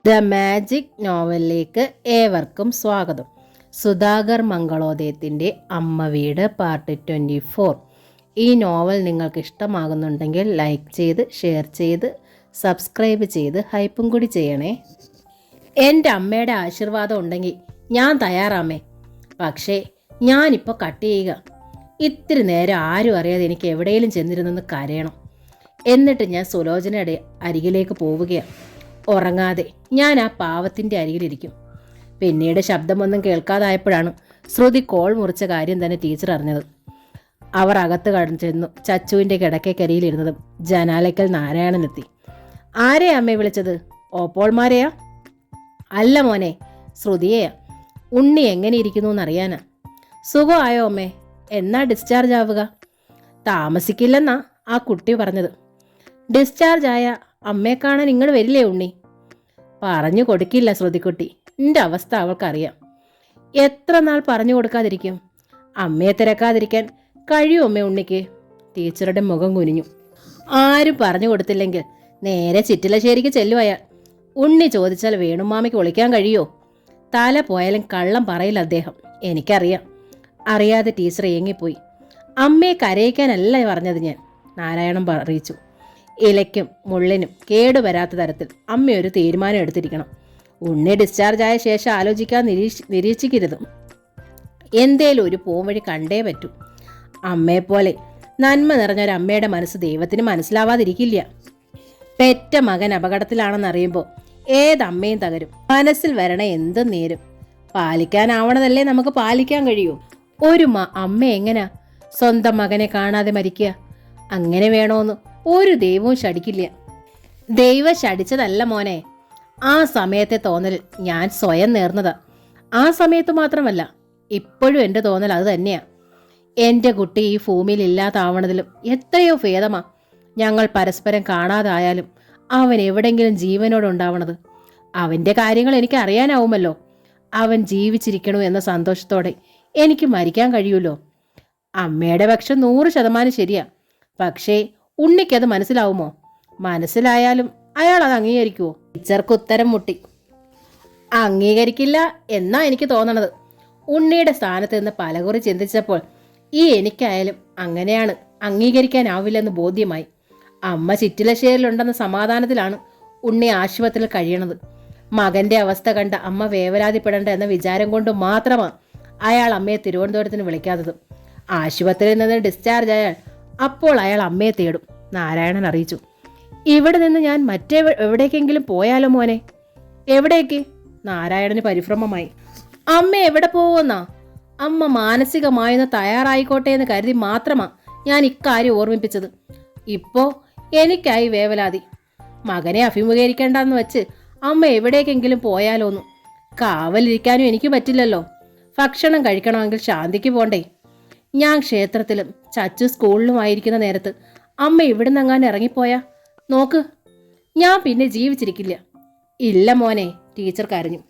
The magic നോവലിലേക്ക് ഏവർക്കും സ്വാഗതം. സുധാകർ മംഗളോദയത്തിൻ്റെ അമ്മ വീട് പാർട്ട് 24. ഈ നോവൽ നിങ്ങൾക്ക് ഇഷ്ടമാകുന്നുണ്ടെങ്കിൽ ലൈക്ക് ചെയ്ത്, ഷെയർ ചെയ്ത്, സബ്സ്ക്രൈബ് ചെയ്ത് ഹൈപ്പും കൂടി ചെയ്യണേ. എൻ്റെ അമ്മയുടെ ആശീർവാദം ഉണ്ടെങ്കിൽ ഞാൻ തയ്യാറാമേ. പക്ഷേ ഞാനിപ്പോൾ കട്ട് ചെയ്യുക. ഇത്തിരി നേരം ആരും അറിയാതെ എനിക്ക് എവിടെയെങ്കിലും ചെന്നിരുന്നെന്ന് കരയണം. എന്നിട്ട് ഞാൻ സുലോചനയുടെ അരികിലേക്ക് പോവുകയാണ്. ഉറങ്ങാതെ ഞാൻ ആ പാവത്തിൻ്റെ അരികിലിരിക്കും. പിന്നീട് ശബ്ദമൊന്നും കേൾക്കാതായപ്പോഴാണ് ശ്രുതി കോൾ മുറിച്ച കാര്യം തന്നെ ടീച്ചർ അറിഞ്ഞത്. അവർ അകത്ത് കടന്നു ചെന്നു. ചച്ചുവിൻ്റെ കിടക്കക്കരിയിലിരുന്നതും ജനാലയ്ക്കൽ നാരായണനെത്തി. ആരെയാ അമ്മയെ വിളിച്ചത്? ഓപ്പോൾമാരെയാ? അല്ല മോനെ, ശ്രുതിയെയാ. ഉണ്ണി എങ്ങനെ ഇരിക്കുന്നു എന്നറിയാനാ. സുഖമായോ അമ്മേ? എന്നാ ഡിസ്ചാർജ് ആവുക? താമസിക്കില്ലെന്നാ ആ കുട്ടി പറഞ്ഞത്. ഡിസ്ചാർജ് ആയ അമ്മയെ കാണാൻ ഇങ്ങോട്ട് വരില്ലേ ഉണ്ണി? പറഞ്ഞു കൊടുക്കില്ല ശ്രുതിക്കുട്ടി. എൻ്റെ അവസ്ഥ അവൾക്കറിയാം. എത്ര നാൾ പറഞ്ഞു കൊടുക്കാതിരിക്കും? അമ്മയെ തിരക്കാതിരിക്കാൻ കഴിയും അമ്മേ ഉണ്ണിക്ക്? ടീച്ചറുടെ മുഖം കുനിഞ്ഞു. ആരും പറഞ്ഞു കൊടുത്തില്ലെങ്കിൽ നേരെ ചിറ്റിലശ്ശേരിക്ക് ചെല്ലും അയാൾ. ഉണ്ണി ചോദിച്ചാൽ വേണുമാമയ്ക്ക് വിളിക്കാൻ കഴിയോ? തല പോയാലും കള്ളം പറയില്ല അദ്ദേഹം. എനിക്കറിയാം. അറിയാതെ ടീച്ചർ ഏങ്ങിപ്പോയി. അമ്മയെ കരയിക്കാനല്ല പറഞ്ഞത് ഞാൻ, നാരായണൻ അറിയിച്ചു. ഇലയ്ക്കും മുള്ളിനും കേടുവരാത്ത തരത്തിൽ അമ്മയൊരു തീരുമാനം എടുത്തിരിക്കണം. ഉണ്ണി ഡിസ്ചാർജ് ആയ ശേഷം ആലോചിക്കാൻ നിരീക്ഷിക്കരുത്. എന്തേലും ഒരു പോംവഴി കണ്ടേ പറ്റൂ. അമ്മയെപ്പോലെ നന്മ നിറഞ്ഞൊരമ്മയുടെ മനസ്സ് ദൈവത്തിന് മനസ്സിലാവാതിരിക്കില്ല. പെറ്റ മകൻ അപകടത്തിലാണെന്നറിയുമ്പോൾ ഏതമ്മയും തകരും. മനസ്സിൽ വരണ എന്തും നേരും. പാലിക്കാനാവണതല്ലേ നമുക്ക് പാലിക്കാൻ കഴിയൂ. ഒരു അമ്മ എങ്ങനാ സ്വന്തം മകനെ കാണാതെ മരിക്കുക? അങ്ങനെ വേണോന്ന് ഒരു ദൈവവും ശടിക്കില്ല. ദൈവം ശടിച്ചതല്ല മോനെ. ആ സമയത്തെ തോന്നൽ ഞാൻ സ്വയം നേർന്നതാ. ആ സമയത്ത് മാത്രമല്ല, ഇപ്പോഴും എൻ്റെ തോന്നൽ അത് തന്നെയാ. എൻ്റെ കുട്ടി ഈ ഭൂമിയിൽ ഇല്ലാതാവണതിലും എത്രയോ ഭേദമാ ഞങ്ങൾ പരസ്പരം കാണാതായാലും അവൻ എവിടെങ്കിലും ജീവനോടുണ്ടാവണത്. അവൻ്റെ കാര്യങ്ങൾ എനിക്ക് അറിയാനാവുമല്ലോ. അവൻ ജീവിച്ചിരിക്കണു എന്ന സന്തോഷത്തോടെ എനിക്ക് മരിക്കാൻ കഴിയൂല്ലോ. അമ്മയുടെ പക്ഷം 100% ശരിയാ. പക്ഷേ ഉണ്ണിക്കത് മനസ്സിലാവുമോ? മനസ്സിലായാലും അയാൾ അത് അംഗീകരിക്കുമോ? ടീച്ചർക്ക് ഉത്തരം മുട്ടി. അംഗീകരിക്കില്ല എന്നാ എനിക്ക് തോന്നണത്. ഉണ്ണിയുടെ സ്ഥാനത്ത് നിന്ന് പലകുറി ചിന്തിച്ചപ്പോൾ ഈ എനിക്കായാലും അങ്ങനെയാണ് അംഗീകരിക്കാനാവില്ലെന്ന് ബോധ്യമായി. അമ്മ ചിറ്റിലശ്ശേരിയിലുണ്ടെന്ന സമാധാനത്തിലാണ് ഉണ്ണി ആശുപത്രിയിൽ കഴിയണത്. മകന്റെ അവസ്ഥ കണ്ട അമ്മ വേവലാതിപ്പെടേണ്ട എന്ന വിചാരം കൊണ്ട് മാത്രമാണ് അയാൾ അമ്മയെ തിരുവനന്തപുരത്തിന് വിളിക്കാത്തത്. ആശുപത്രിയിൽ നിന്ന് ഡിസ്ചാർജ് ആയാൽ അപ്പോൾ അയാൾ അമ്മയെ തേടും, നാരായണൻ അറിയിച്ചു. ഇവിടെ നിന്ന് ഞാൻ എവിടേക്കെങ്കിലും പോയാലോ മോനെ? എവിടേക്ക്? നാരായണന് പരിഭ്രമമായി. അമ്മ എവിടെ പോവുമെന്നാ? അമ്മ മാനസികമായൊന്ന് തയ്യാറായിക്കോട്ടെ എന്ന് കരുതി മാത്രമാ ഞാൻ ഇക്കാര്യം ഓർമ്മിപ്പിച്ചത്. ഇപ്പോ എനിക്കായി വേവലാതി. മകനെ അഭിമുഖീകരിക്കേണ്ടെന്ന് വെച്ച് അമ്മ എവിടേക്കെങ്കിലും പോയാലോന്നു. കാവലിരിക്കാനും എനിക്ക് പറ്റില്ലല്ലോ. ഭക്ഷണം കഴിക്കണമെങ്കിൽ ശാന്തിക്ക് പോണ്ടേ? ഞാൻ ക്ഷേത്രത്തിലും ചച്ചു സ്കൂളിലുമായിരിക്കുന്ന നേരത്ത് അമ്മ ഇവിടെ നിന്നെങ്ങാൻ ഇറങ്ങിപ്പോയാ നോക്ക്, ഞാൻ പിന്നെ ജീവിച്ചിരിക്കില്ല. ഇല്ല മോനെ, ടീച്ചർ കരഞ്ഞു.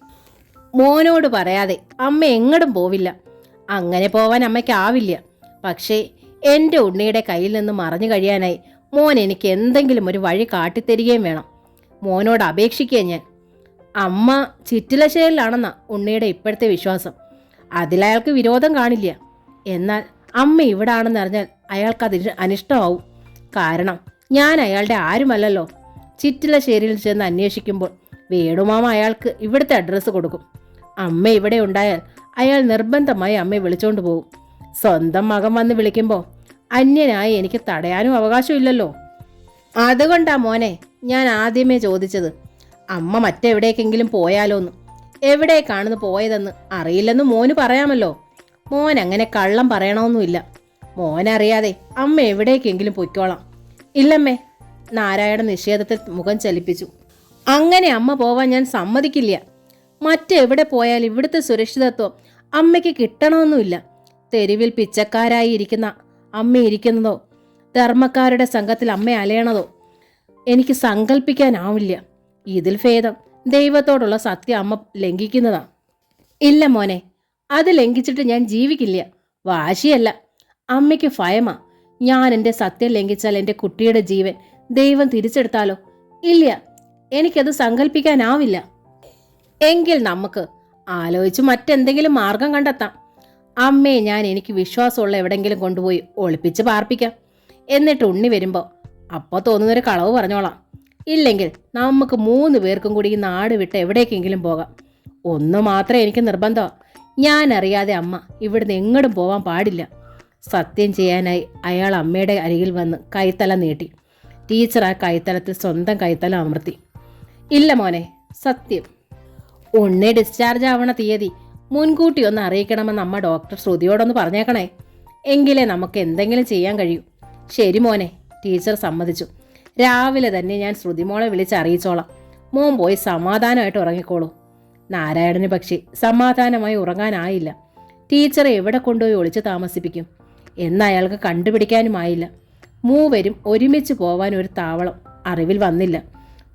മോനോട് പറയാതെ അമ്മ എങ്ങടും പോവില്ല. അങ്ങനെ പോവാൻ അമ്മയ്ക്കാവില്ല. പക്ഷേ എൻ്റെ ഉണ്ണിയുടെ കയ്യിൽ നിന്ന് മറഞ്ഞു കഴിയാനായി മോൻ എനിക്ക് എന്തെങ്കിലും ഒരു വഴി കാട്ടിത്തരികയും വേണം. മോനോട് അപേക്ഷിക്കുക ഞാൻ. അമ്മ ചിറ്റിലശ്ശേരിയിലാണെന്നാ ഉണ്ണിയുടെ ഇപ്പോഴത്തെ വിശ്വാസം. അതിലയാൾക്ക് വിരോധം കാണില്ല. എന്നാൽ അമ്മ ഇവിടാണെന്നറിഞ്ഞാൽ അയാൾക്കത് അനിഷ്ടമാവും. കാരണം ഞാൻ അയാളുടെ ആരുമല്ലല്ലോ. ചിറ്റിലശ്ശേരിയിൽ ചെന്ന് അന്വേഷിക്കുമ്പോൾ വേണുമാമ അയാൾക്ക് ഇവിടുത്തെ അഡ്രസ്സ് കൊടുക്കും. അമ്മ ഇവിടെ ഉണ്ടായാൽ അയാൾ നിർബന്ധമായി അമ്മയെ വിളിച്ചോണ്ട് പോകും. സ്വന്തം മകൻ വന്ന് വിളിക്കുമ്പോൾ അന്യനായി എനിക്ക് തടയാനും അവകാശമില്ലല്ലോ. അതുകൊണ്ടാ മോനെ ഞാൻ ആദ്യമേ ചോദിച്ചത് അമ്മ മറ്റെവിടേക്കെങ്കിലും പോയാലോന്ന്. എവിടേക്കാണെന്ന് പോയതെന്ന് അറിയില്ലെന്ന് മോന് പറയാമല്ലോ. മോൻ അങ്ങനെ കള്ളം പറയണമെന്നുമില്ല. മോനറിയാതെ അമ്മ എവിടേക്കെങ്കിലും പൊയ്ക്കോളാം. ഇല്ലമ്മേ, നാരായണ നിഷേധത്തിൽ മുഖം ചലിപ്പിച്ചു. അങ്ങനെ അമ്മ പോവാൻ ഞാൻ സമ്മതിക്കില്ല. മറ്റെവിടെ പോയാൽ ഇവിടുത്തെ സുരക്ഷിതത്വം അമ്മയ്ക്ക് കിട്ടണമെന്നുമില്ല. തെരുവിൽ പിച്ചക്കാരായി ഇരിക്കുന്ന അമ്മ ഇരിക്കുന്നതോ ധർമ്മക്കാരുടെ സംഘത്തിൽ അമ്മ അലയണതോ എനിക്ക് സങ്കല്പിക്കാനാവില്ല. ഇതിൽ ഭേദം ദൈവത്തോടുള്ള സത്യം അമ്മ ലംഘിക്കുന്നതാ. ഇല്ല മോനെ, അത് ലംഘിച്ചിട്ട് ഞാൻ ജീവിക്കില്ല. വാശിയല്ല, അമ്മയ്ക്ക് ഭയമാ. ഞാൻ എൻ്റെ സത്യം ലംഘിച്ചാൽ എൻ്റെ കുട്ടിയുടെ ജീവൻ ദൈവം തിരിച്ചെടുത്താലോ? ഇല്ല, എനിക്കത് സങ്കല്പിക്കാനാവില്ല. എങ്കിൽ നമുക്ക് ആലോചിച്ച് മറ്റെന്തെങ്കിലും മാർഗം കണ്ടെത്താം. അമ്മയെ ഞാൻ എനിക്ക് വിശ്വാസമുള്ള എവിടെങ്കിലും കൊണ്ടുപോയി ഒളിപ്പിച്ച് പാർപ്പിക്കാം. എന്നിട്ട് ഉണ്ണി വരുമ്പോൾ അപ്പോൾ തോന്നുന്നൊരു കളവ് പറഞ്ഞോളാം. ഇല്ലെങ്കിൽ നമുക്ക് 3 പേർക്കും കൂടി ഈ നാട് വിട്ട് എവിടേക്കെങ്കിലും പോകാം. ഒന്ന് മാത്രമേ എനിക്ക് നിർബന്ധം, ഞാൻ അറിയാതെ അമ്മ ഇവിടുന്ന് എങ്ങോട്ടും പോവാൻ പാടില്ല. സത്യം ചെയ്യാനായി അയാൾ അമ്മയുടെ അരികിൽ വന്ന് കൈത്തല നീട്ടി. ടീച്ചർ ആ കൈത്തലത്തിൽ സ്വന്തം കൈത്തല അമർത്തി. ഇല്ല മോനെ, സത്യം. ഉണ്ണി ഡിസ്ചാർജ് ആവണ തീയതി മുൻകൂട്ടി ഒന്ന് അറിയിക്കണമെന്ന് അമ്മ ഡോക്ടർ ശ്രുതിയോടൊന്ന് പറഞ്ഞേക്കണേ. എങ്കിലേ നമുക്ക് എന്തെങ്കിലും ചെയ്യാൻ കഴിയൂ. ശരി മോനെ, ടീച്ചർ സമ്മതിച്ചു. രാവിലെ തന്നെ ഞാൻ ശ്രുതിമോളെ വിളിച്ച് അറിയിച്ചോളാം. മോൻ പോയി സമാധാനമായിട്ട് ഉറങ്ങിക്കോളൂ. നാരായണന് പക്ഷേ സമാധാനമായി ഉറങ്ങാനായില്ല. ടീച്ചറെ എവിടെ കൊണ്ടുപോയി ഒളിച്ച് താമസിപ്പിക്കും എന്ന് അയാൾക്ക് കണ്ടുപിടിക്കാനുമായില്ല. മൂവരും ഒരുമിച്ച് പോവാൻ ഒരു താവളം അറിവിൽ വന്നില്ല.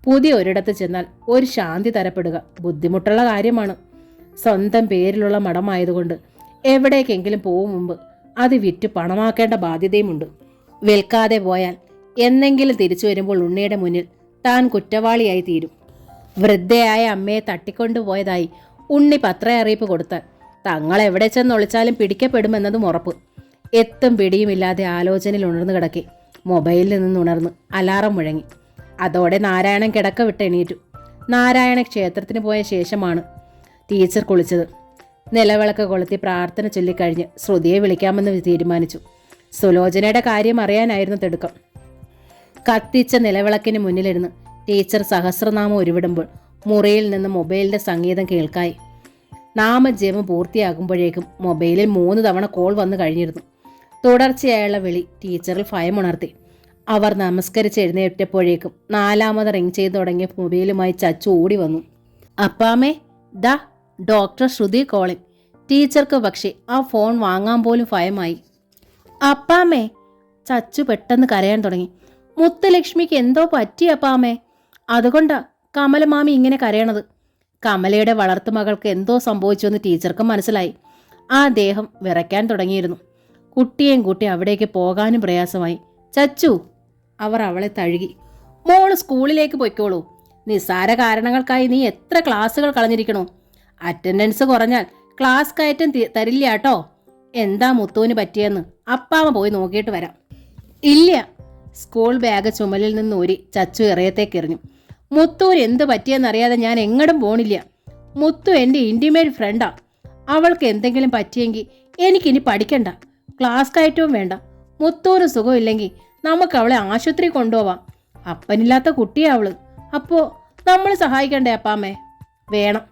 പുതിയ ഒരിടത്ത് ചെന്നാൽ ഒരു ശാന്തി തരപ്പെടുക ബുദ്ധിമുട്ടുള്ള കാര്യമാണ്. സ്വന്തം പേരിലുള്ള മഠമായതുകൊണ്ട് എവിടേക്കെങ്കിലും പോകും മുമ്പ് അത് വിറ്റ് പണമാക്കേണ്ട ബാധ്യതയുമുണ്ട്. വിൽക്കാതെ പോയാൽ എന്നെങ്കിലും തിരിച്ചു വരുമ്പോൾ ഉണ്ണിയുടെ മുന്നിൽ താൻ കുറ്റവാളിയായി തീരും. വൃദ്ധയായ അമ്മയെ തട്ടിക്കൊണ്ടുപോയതായി ഉണ്ണി പത്ര അറിയിപ്പ് കൊടുത്താൽ തങ്ങൾ എവിടെ ചെന്നൊളിച്ചാലും പിടിക്കപ്പെടുമെന്നതും ഉറപ്പ്. എത്തും പിടിയുമില്ലാതെ ആലോചനയിൽ ഉണർന്നു കിടക്കെ മൊബൈലിൽ നിന്നുണർന്ന് അലാറം മുഴങ്ങി. അതോടെ നാരായണൻ കിടക്ക വിട്ട് എണീറ്റു. നാരായണ ക്ഷേത്രത്തിന് പോയ ശേഷമാണ് ടീച്ചർ കുളിച്ചത്. നിലവിളക്ക് കൊളുത്തി പ്രാർത്ഥന ചൊല്ലിക്കഴിഞ്ഞ് ശ്രുതിയെ വിളിക്കാമെന്ന് തീരുമാനിച്ചു. സുലോചനയുടെ കാര്യം അറിയാനായിരുന്നു തിടുക്കം. കത്തിച്ച നിലവിളക്കിന് മുന്നിലിരുന്ന് ടീച്ചർ സഹസ്രനാമം ഉരുവിടുമ്പോൾ മുറിയിൽ നിന്ന് മൊബൈലിൻ്റെ സംഗീതം കേൾക്കായി. നാമജപം പൂർത്തിയാകുമ്പോഴേക്കും മൊബൈലിൽ 3 തവണ കോൾ വന്നു കഴിഞ്ഞിരുന്നു. തുടർച്ചയായുള്ള വിളി ടീച്ചറിൽ ഭയമുണർത്തി. അവർ നമസ്കരിച്ച് എഴുന്നേറ്റപ്പോഴേക്കും 4ാമത് റിങ് ചെയ്തു തുടങ്ങിയ മൊബൈലുമായി ചച്ചു ഓടി വന്നു. അപ്പാമ്മേ, ദാ ഡോക്ടർ ശ്രുതി കോളിംഗ്. ടീച്ചർക്ക് പക്ഷേ ആ ഫോൺ വാങ്ങാൻ പോലും ഭയമായി. അപ്പാമ്മേ, ചച്ചു പെട്ടെന്ന് കരയാൻ തുടങ്ങി. മുത്തുലക്ഷ്മിക്ക് എന്തോ പറ്റി അപ്പാമ്മേ, അതുകൊണ്ടാ കമലമാമി ഇങ്ങനെ കരയണത്. കമലയുടെ വളർത്തുമകൾക്ക് എന്തോ സംഭവിച്ചുവെന്ന് ടീച്ചർക്ക് മനസ്സിലായി. ആ ദേഹം വിറയ്ക്കാൻ തുടങ്ങിയിരുന്നു. കുട്ടിയെയും കൂട്ടി അവിടേക്ക് പോകാനും പ്രയാസമായി. ചച്ചു, അവർ അവളെ തഴുകി. മോള് സ്കൂളിലേക്ക് പൊയ്ക്കോളൂ. നിസ്സാര കാരണങ്ങൾക്കായി നീ എത്ര ക്ലാസ്സുകൾ കളഞ്ഞിരിക്കണോ? അറ്റൻഡൻസ് കുറഞ്ഞാൽ ക്ലാസ് കയറ്റം തരില്ല കേട്ടോ. എന്താ മുത്തുവിന് പറ്റിയെന്ന് അപ്പാമ്മ പോയി നോക്കിയിട്ട് വരാം. ഇല്ല. സ്കൂൾ ബാഗ് ചുമലിൽ നിന്ന് ഊരി ചച്ചു ഇറയത്തേക്ക് എറിഞ്ഞു. മുത്തുവിന് എന്ത് പറ്റിയെന്നറിയാതെ ഞാൻ എങ്ങടും പോണില്ല. മുത്തു എൻ്റെ ഇൻറ്റിമേറ്റ് ഫ്രണ്ടാ. അവൾക്ക് എന്തെങ്കിലും പറ്റിയെങ്കിൽ എനിക്കിനി പഠിക്കണ്ട, ക്ലാസ് കയറ്റവും വേണ്ട. മുത്തുവിന് സുഖമില്ലെങ്കിൽ നമുക്ക് അവളെ ആശുപത്രി കൊണ്ടുപോവാം. അപ്പനില്ലാത്ത കുട്ടിയാ അവള്. അപ്പോൾ നമ്മൾ സഹായിക്കണ്ടേ അപ്പാമ്മേ? വേണം.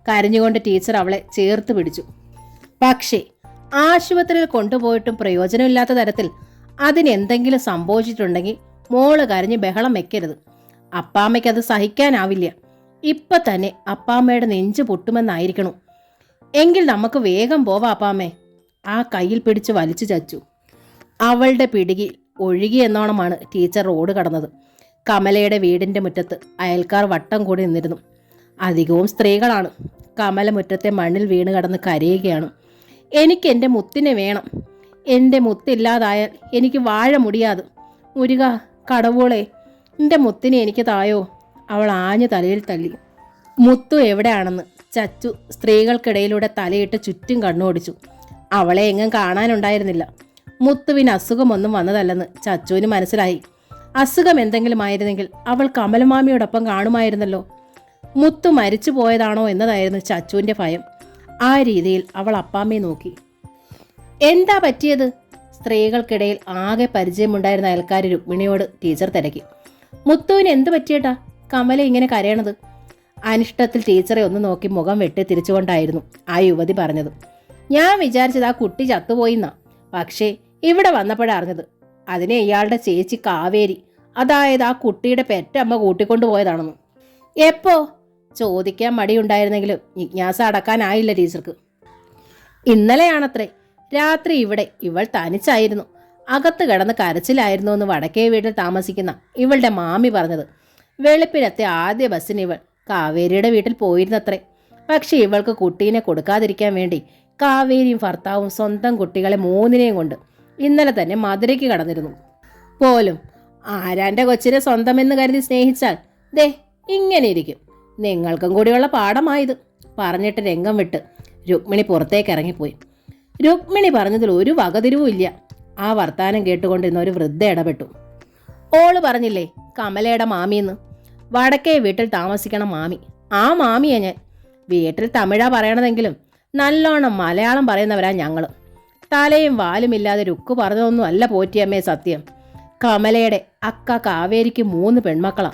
കരഞ്ഞുകൊണ്ട് ടീച്ചർ അവളെ ചേർത്ത് പിടിച്ചു. പക്ഷേ ആശുപത്രിയിൽ കൊണ്ടുപോയിട്ടും പ്രയോജനമില്ലാത്ത തരത്തിൽ അതിനെന്തെങ്കിലും സംഭവിച്ചിട്ടുണ്ടെങ്കിൽ മോള് കരഞ്ഞ് ബഹളം വെക്കരുത്. അപ്പാമ്മയ്ക്ക് അത് സഹിക്കാനാവില്ല. ഇപ്പം തന്നെ അപ്പാമ്മയുടെ നെഞ്ച് പൊട്ടുമെന്നായിരിക്കണം. എങ്കിൽ നമുക്ക് വേഗം പോവാം അപ്പാമ്മേ. ആ കയ്യിൽ പിടിച്ച് വലിച്ചു ചച്ചു. അവളുടെ പിടികിൽ ഒഴുകി എന്നോണമാണ് ടീച്ചർ റോഡ് കടന്നത്. കമലയുടെ വീടിൻ്റെ മുറ്റത്ത് അയൽക്കാർ വട്ടം കൂടി നിന്നിരുന്നു. അധികവും സ്ത്രീകളാണ്. കമല മുറ്റത്തെ മണ്ണിൽ വീണ് കടന്ന് കരയുകയാണ്. എനിക്ക് എൻ്റെ മുത്തിനെ വേണം. എൻ്റെ മുത്തില്ലാതായാൽ എനിക്ക് വാഴ മുടിയാത്. മുരുക, കടവോളെ, എൻ്റെ മുത്തിനെ എനിക്ക് തായോ. അവൾ ആഞ്ഞു തലയിൽ തള്ളി. മുത്തു എവിടെയാണെന്ന് ചച്ചു സ്ത്രീകൾക്കിടയിലൂടെ തലയിട്ട് ചുറ്റും കണ്ണോടിച്ചു. അവളെ എങ്ങും കാണാനുണ്ടായിരുന്നില്ല. മുത്തുവിന് അസുഖമൊന്നും വന്നതല്ലെന്ന് ചച്ചുവിന് മനസ്സിലായി. അസുഖം എന്തെങ്കിലും ആയിരുന്നെങ്കിൽ അവൾ കമലമാമിയോടൊപ്പം കാണുമായിരുന്നല്ലോ. മുത്തു മരിച്ചു പോയതാണോ എന്നതായിരുന്നു ചച്ചുവിൻ്റെ ഭയം. ആ രീതിയിൽ അവൾ അപ്പാമ്മയെ നോക്കി. എന്താ പറ്റിയത്? സ്ത്രീകൾക്കിടയിൽ ആകെ പരിചയമുണ്ടായിരുന്ന അയൽക്കാർ രുക്മിണിയോട് ടീച്ചർ തിരക്കി. മുത്തുവിന് എന്ത് പറ്റിയേട്ടാ കമല ഇങ്ങനെ കരയണത്? അനിഷ്ടത്തിൽ ടീച്ചറെ ഒന്ന് നോക്കി മുഖം വെട്ടി തിരിച്ചുകൊണ്ടായിരുന്നു ആ യുവതി പറഞ്ഞത്. ഞാൻ വിചാരിച്ചത് ആ കുട്ടി ചത്തുപോയിന്നാ. പക്ഷേ ഇവിടെ വന്നപ്പോഴറിഞ്ഞത് അതിനെ ഇയാളുടെ ചേച്ചി കാവേരി, അതായത് ആ കുട്ടിയുടെ പെറ്റമ്മ കൂട്ടിക്കൊണ്ടുപോയതാണെന്ന്. എപ്പോ? ചോദിക്കാൻ മടിയുണ്ടായിരുന്നെങ്കിലും ജിജ്ഞാസ അടക്കാനായില്ല ടീച്ചർക്ക്. ഇന്നലെയാണത്രേ. രാത്രി ഇവിടെ ഇവൾ തനിച്ചായിരുന്നു. അകത്ത് കിടന്ന് കരച്ചിലായിരുന്നു എന്ന് വടക്കേ വീട്ടിൽ താമസിക്കുന്ന ഇവളുടെ മാമി പറഞ്ഞത്. വെളുപ്പിനത്തെ ആദ്യ ബസ്സിന് ഇവൾ കാവേരിയുടെ വീട്ടിൽ പോയിരുന്നത്രേ. പക്ഷെ ഇവൾക്ക് കുട്ടീനെ കൊടുക്കാതിരിക്കാൻ വേണ്ടി കാവേരിയും ഭർത്താവും സ്വന്തം കുട്ടികളെ 3നെയും കൊണ്ട് ഇന്നലെ തന്നെ മധുരയ്ക്ക് കടന്നിരുന്നു പോലും. ആരാൻ്റെ കൊച്ചിനെ സ്വന്തമെന്ന് കരുതി സ്നേഹിച്ചാൽ ദേ ഇങ്ങനെ ഇരിക്കും. നിങ്ങൾക്കും കൂടിയുള്ള പാഠമായത്. പറഞ്ഞിട്ട് രംഗം വിട്ട് രുക്മിണി പുറത്തേക്ക് ഇറങ്ങിപ്പോയി. രുക്മിണി പറഞ്ഞതിൽ ഒരു വകതിരിവും ഇല്ല. ആ വർത്താനം കേട്ടുകൊണ്ടിരുന്ന ഒരു വൃദ്ധ ഇടപെട്ടു. ഓള് പറഞ്ഞില്ലേ കമലയുടെ മാമിയെന്ന്. വടക്കേ വീട്ടിൽ താമസിക്കണ മാമി. ആ മാമിയാ ഞാൻ. വീട്ടിൽ തമിഴാ പറയണതെങ്കിലും നല്ലോണം മലയാളം പറയുന്നവരാ ഞങ്ങൾ. തലയും വാലുമില്ലാതെ രുക്ക് പറഞ്ഞതൊന്നും അല്ല പോറ്റിയമ്മേ സത്യം. കമലയുടെ അക്ക കാവേരിക്ക് 3 പെൺമക്കളാ.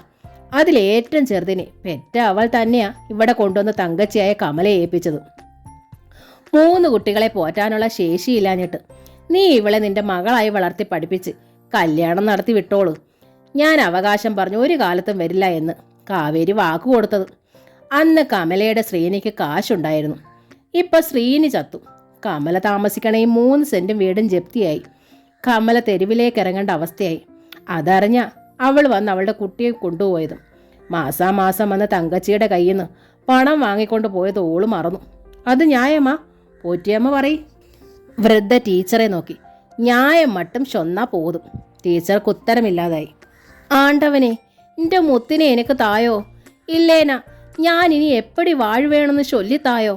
അതിലേറ്റവും ചെറുതിനെ പെറ്റ അവൾ തന്നെയാ ഇവിടെ കൊണ്ടുവന്ന് തങ്കച്ചിയായ കമലയെ ഏൽപ്പിച്ചത്. 3 കുട്ടികളെ പോറ്റാനുള്ള ശേഷിയില്ലാഞ്ഞിട്ട് നീ ഇവളെ നിന്റെ മകളായി വളർത്തി പഠിപ്പിച്ച് കല്യാണം നടത്തി വിട്ടോളൂ. ഞാൻ അവകാശം പറഞ്ഞു ഒരു കാലത്തും വരില്ല എന്ന് കാവേരി വാക്കു കൊടുത്തത്. അന്ന് കമലയുടെ ശ്രീനിക്ക് കാശുണ്ടായിരുന്നു. ഇപ്പൊ ശ്രീനി ചത്തു. കമല താമസിക്കണ ഈ 3 സെന്റും വീടും ജപ്തിയായി. കമല തെരുവിലേക്ക് ഇറങ്ങേണ്ട അവസ്ഥയായി. അതറിഞ്ഞ അവൾ വന്ന് അവളുടെ കുട്ടിയെ കൊണ്ടുപോയത്. മാസാമാസം വന്ന് തങ്കച്ചിയുടെ കയ്യിൽ നിന്ന് പണം വാങ്ങിക്കൊണ്ട് പോയത് ഓള് മറന്നു. അത് ന്യായമാ പോറ്റിയമ്മ പറയും. വൃദ്ധ ടീച്ചറെ നോക്കി. ന്യായം മട്ടും ചൊന്നാ പോതും. ടീച്ചർക്ക് ഉത്തരമില്ലാതായി. ആണ്ടവനെ, എൻ്റെ മുത്തിനെ എനിക്ക് തായോ. ഇല്ലേനാ ഞാൻ ഇനി എപ്പടി വാഴുവേണമെന്ന് ചൊല്ലിത്തായോ.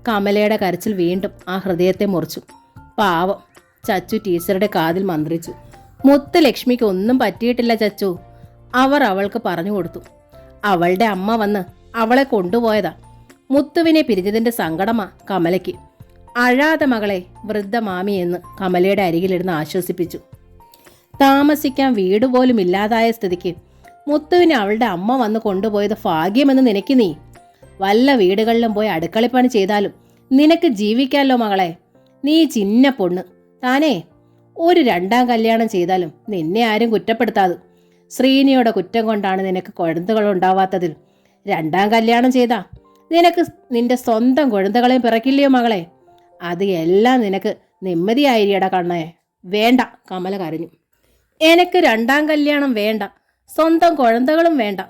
കമലയുടെ കരച്ചിൽ വീണ്ടും ആ ഹൃദയത്തെ മുറിച്ചു. പാവം. ചച്ചു ടീച്ചറുടെ കാതിൽ മന്ത്രിച്ചു. മുത്ത് ലക്ഷ്മിക്ക് ഒന്നും പറ്റിയിട്ടില്ല ചച്ചു. അവർ അവൾക്ക് പറഞ്ഞു കൊടുത്തു. അവളുടെ അമ്മ വന്ന് അവളെ കൊണ്ടുപോയതാ. മുത്തുവിനെ പിരിഞ്ഞതിൻ്റെ സങ്കടമാ കമലയ്ക്ക്. അഴാതെ മകളെ, വൃദ്ധ മാമി എന്ന് കമലയുടെ അരികിലിരുന്ന് ആശ്വസിപ്പിച്ചു. താമസിക്കാൻ വീട് പോലും ഇല്ലാതായ സ്ഥിതിക്ക് മുത്തുവിനെ അവളുടെ അമ്മ വന്ന് കൊണ്ടുപോയത് ഭാഗ്യമെന്ന് നിനക്ക് നീ. വല്ല വീടുകളിലും പോയി അടുക്കളപ്പണി ചെയ്താലും നിനക്ക് ജീവിക്കാമല്ലോ മകളെ. നീ ചിന്ന പൊണ്ണ്. താനേ ഒരു 2ാം കല്യാണം ചെയ്താലും നിന്നെ ആരും കുറ്റപ്പെടുത്താതെ. ശ്രീനിയുടെ കുറ്റം കൊണ്ടാണ് നിനക്ക് കൊഴുന്തകൾ ഉണ്ടാവാത്തതിൽ 2ാം കല്യാണം ചെയ്താ നിനക്ക് നിന്റെ സ്വന്തം കൊഴുന്തകളെയും പിറക്കില്ലയോ മകളെ. അത് എല്ലാം നിനക്ക് നിമ്മതിയായിരിയടാ കണ്ണേ. വേണ്ട, കമല കരഞ്ഞു. എനിക്ക് 2ാം കല്യാണം വേണ്ട, സ്വന്തം കുഴന്തകളും വേണ്ട.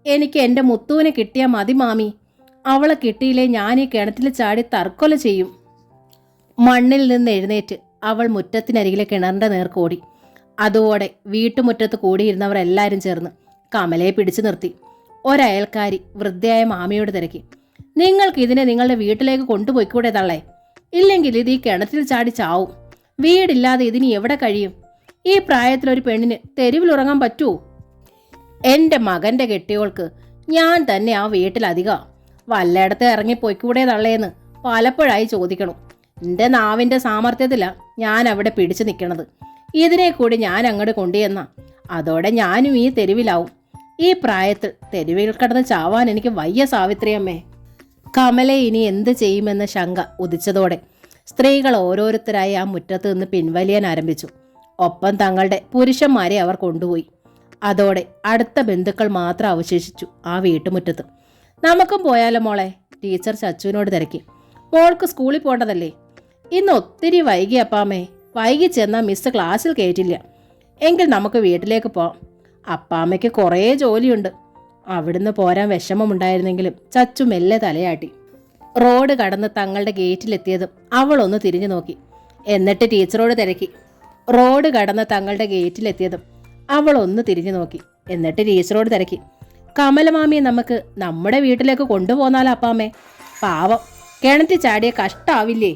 എനിക്ക് എൻ്റെ മുത്തുവിനെ കിട്ടിയാൽ മതി മാമി. അവളെ കിട്ടിയില്ലേ ഞാൻ ഈ കിണറ്റിൽ ചാടി തർക്കൊല ചെയ്യും. മണ്ണിൽ നിന്ന് എഴുന്നേറ്റ് അവൾ മുറ്റത്തിനരികിലെ കിണറിൻ്റെ നേർക്കോടി. അതോടെ വീട്ടുമുറ്റത്ത് കൂടിയിരുന്നവർ എല്ലാവരും ചേർന്ന് കമലയെ പിടിച്ചു നിർത്തി. ഒരയൽക്കാരി വൃദ്ധയായ മാമിയോട് തിരക്കി. നിങ്ങൾക്ക് ഇതിനെ നിങ്ങളുടെ വീട്ടിലേക്ക് കൊണ്ടുപോയിക്കൂടെ തള്ളേ? ഇല്ലെങ്കിൽ ഇത് ഈ കിണറ്റിൽ ചാടി ചാവും. വീടില്ലാതെ ഇതിനി എവിടെ കഴിയും? ഈ പ്രായത്തിലൊരു പെണ്ണിന് തെരുവിലുറങ്ങാൻ പറ്റുമോ? എൻ്റെ മകൻ്റെ കെട്ടിയോൾക്ക് ഞാൻ തന്നെ ആ വീട്ടിലധികം. വല്ലയിടത്ത് ഇറങ്ങിപ്പോയിക്കൂടെ തള്ളേന്ന് പലപ്പോഴായി ചോദിക്കണം. എൻ്റെ നാവിൻ്റെ സാമർഥ്യത്തിലാണ് ഞാൻ അവിടെ പിടിച്ചു നിൽക്കണത്. ഇതിനെ കൂടി ഞാൻ അങ്ങോട്ട് കൊണ്ടുചെന്ന അതോടെ ഞാനും ഈ തെരുവിലാവും. ഈ പ്രായത്തിൽ തെരുവിൽ കിടന്ന് ചാവാൻ എനിക്ക് വയ്യ സാവിത്രിയമ്മേ. കമല ഇനി എന്ത് ചെയ്യുമെന്ന ശങ്ക ഉദിച്ചതോടെ സ്ത്രീകൾ ഓരോരുത്തരായി ആ മുറ്റത്ത് നിന്ന് പിൻവലിയാൻ ആരംഭിച്ചു. ഒപ്പം തങ്ങളുടെ പുരുഷന്മാരെ അവർ കൊണ്ടുപോയി. അതോടെ അടുത്ത ബന്ധുക്കൾ മാത്രം അവശേഷിച്ചു ആ വീട്ടുമുറ്റത്ത്. നമുക്കും പോയാലോ മോളെ? ടീച്ചർ ചച്ചുവിനോട് തിരക്കി. മോൾക്ക് സ്കൂളിൽ പോകേണ്ടതല്ലേ? ഇന്ന് ഒത്തിരി വൈകി അപ്പാമ്മേ. വൈകി ചെന്നാൽ മിസ് ക്ലാസ്സിൽ കയറ്റില്ല. എങ്കിൽ നമുക്ക് വീട്ടിലേക്ക് പോവാം. അപ്പാമ്മയ്ക്ക് കുറേ ജോലിയുണ്ട്. അവിടുന്ന് പോരാൻ വിഷമമുണ്ടായിരുന്നെങ്കിലും ചച്ചു മെല്ലെ തലയാട്ടി. റോഡ് കടന്ന് തങ്ങളുടെ ഗേറ്റിലെത്തിയതും അവളൊന്ന് തിരിഞ്ഞു നോക്കി. എന്നിട്ട് ടീച്ചറോട് തിരക്കി. റോഡ് കടന്ന് തങ്ങളുടെ ഗേറ്റിലെത്തിയതും അവൾ ഒന്ന് തിരിഞ്ഞു നോക്കി. എന്നിട്ട് ടീച്ചറോട് തിരക്കി. കമലമാമിയെ നമുക്ക് നമ്മുടെ വീട്ടിലേക്ക് കൊണ്ടുപോന്നാലോ അപ്പാമ്മേ? പാവം, കിണറ്റി ചാടിയ കഷ്ടാവില്ലേ?